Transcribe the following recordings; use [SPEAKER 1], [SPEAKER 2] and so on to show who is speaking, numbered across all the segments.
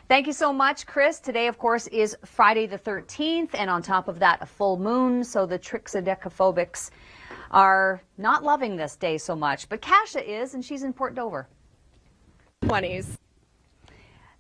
[SPEAKER 1] Thank you so much, Chris. Today, of course, is Friday the 13th, and on top of that, a full moon, so the trichodecaphobics are not loving this day so much. But Kasia is, and she's in Port Dover.
[SPEAKER 2] 20s.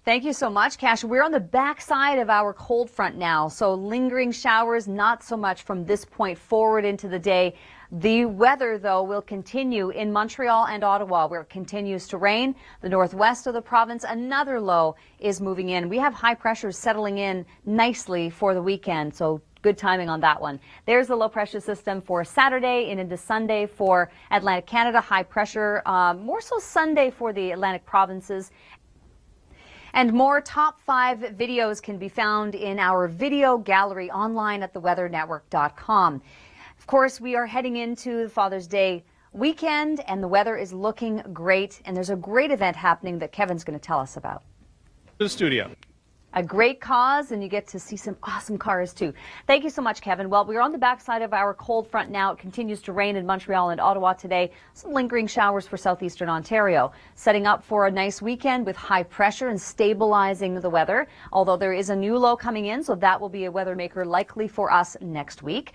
[SPEAKER 1] Thank you so much, Kasia. We're on the backside of our cold front now, so lingering showers, not so much from this point forward into the day. The weather, though, will continue in Montreal and Ottawa, where it continues to rain. The northwest of the province, another low is moving in. We have high pressures settling in nicely for the weekend, so good timing on that one. There's the low pressure system for Saturday and into Sunday for Atlantic Canada. High pressure, more so Sunday for the Atlantic provinces. And more top 5 videos can be found in our video gallery online at theweathernetwork.com. Of course, we are heading into Father's Day weekend, and the weather is looking great. And there's a great event happening that Kevin's going to tell us about.
[SPEAKER 3] The studio.
[SPEAKER 1] A great cause, and you get to see some awesome cars, too. Thank you so much, Kevin. Well, we're on the backside of our cold front now. It continues to rain in Montreal and Ottawa today. Some lingering showers for southeastern Ontario. Setting up for a nice weekend with high pressure and stabilizing the weather. Although there is a new low coming in, so that will be a weather maker likely for us next week.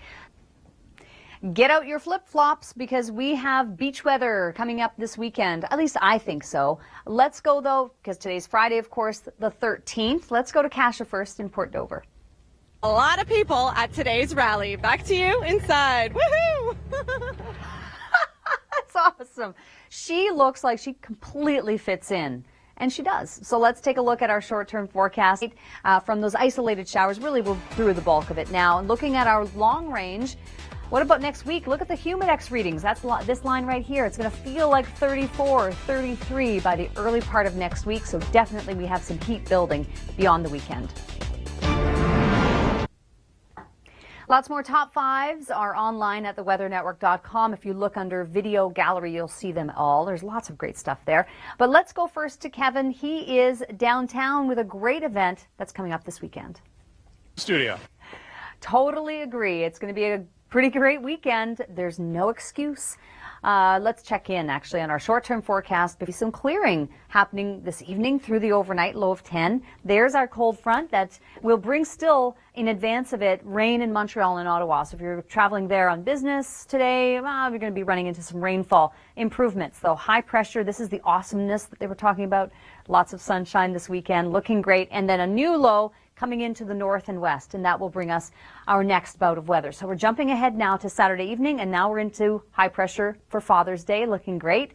[SPEAKER 1] Get out your flip-flops because we have beach weather coming up this weekend. At least I think so. Let's go, though, because today's Friday, of course, the 13th. Let's go to Kasia first in Port Dover.
[SPEAKER 2] A lot of people at today's rally. Back to you inside. Woohoo!
[SPEAKER 1] That's awesome. She looks like she completely fits in. And she does. So let's take a look at our short-term forecast from those isolated showers. Really, we're through the bulk of it now. And looking at our long range, what about next week? Look at the humidex readings. That's this line right here. It's going to feel like 34, 33 by the early part of next week. So definitely we have some heat building beyond the weekend. Lots more top 5s are online at theweathernetwork.com. If you look under video gallery, you'll see them all. There's lots of great stuff there. But let's go first to Kevin. He is downtown with a great event that's coming up this weekend.
[SPEAKER 3] Studio.
[SPEAKER 1] Totally agree. It's going to be a pretty great weekend. There's no excuse. Let's check in actually on our short-term forecast. There'll be some clearing happening this evening through the overnight, low of 10. There's our cold front that will bring still in advance of it rain in Montreal and Ottawa. So if you're traveling there on business today, you're going to be running into some rainfall improvements. Though high pressure, this is the awesomeness that they were talking about. Lots of sunshine this weekend, looking great. And then a new low coming into the north and west, and that will bring us our next bout of weather. So we're jumping ahead now to Saturday evening, and now we're into high pressure for Father's Day, looking great.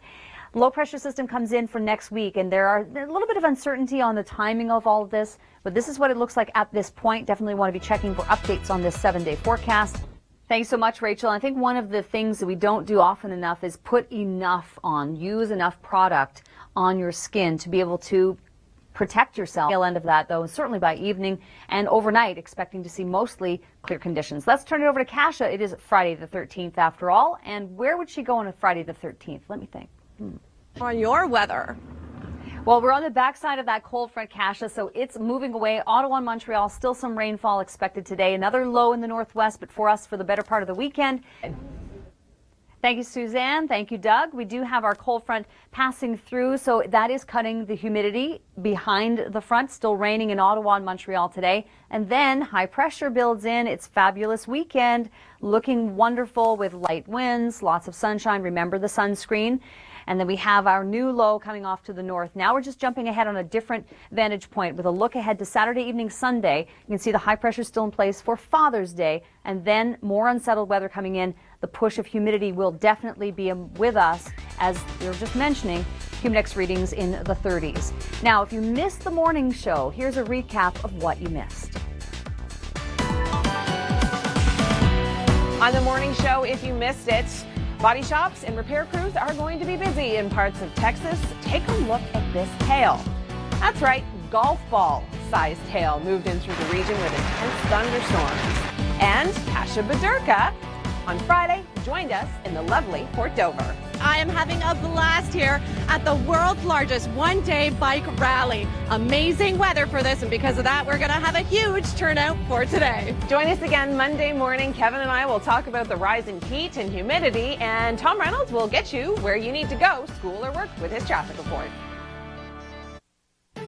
[SPEAKER 1] Low pressure system comes in for next week, and there are a little bit of uncertainty on the timing of all of this, but this is what it looks like at this point. Definitely want to be checking for updates on this 7-day forecast. Thanks so much, Rachel. I think one of the things that we don't do often enough is put enough on, use enough product on your skin to be able to protect yourself. Tail end of that, though, certainly by evening and overnight, expecting to see mostly clear conditions. Let's turn it over to Kasia. It is Friday the 13th after all. And where would she go on a Friday the 13th? Let me think.
[SPEAKER 2] On your weather.
[SPEAKER 1] Well, we're on the backside of that cold front, Kasia, so it's moving away. Ottawa and Montreal, still some rainfall expected today. Another low in the northwest, but for us for the better part of the weekend. Thank you, Suzanne. Thank you, Doug. We do have our cold front passing through, so that is cutting the humidity behind the front. Still raining in Ottawa and Montreal today. And then high pressure builds in. It's fabulous weekend, looking wonderful with light winds, lots of sunshine. Remember the sunscreen. And then we have our new low coming off to the north. Now we're just jumping ahead on a different vantage point with a look ahead to Saturday evening, Sunday. You can see the high pressure still in place for Father's Day, and then more unsettled weather coming in. The push of humidity will definitely be with us, as we were just mentioning, humidex readings in the 30s. Now, if you missed the morning show, here's a recap of what you missed.
[SPEAKER 2] On the morning show, if you missed it, body shops and repair crews are going to be busy in parts of Texas. Take a look at this hail. That's right, golf ball sized hail moved in through the region with intense thunderstorms. And Kasia Badurka on Friday joined us in the lovely Port Dover.
[SPEAKER 4] I am having a blast here at the world's largest one-day bike rally. Amazing weather for this, and because of that, we're going to have a huge turnout for today.
[SPEAKER 2] Join us again Monday morning. Kevin and I will talk about the rise in heat and humidity, and Tom Reynolds will get you where you need to go, school or work, with his traffic report.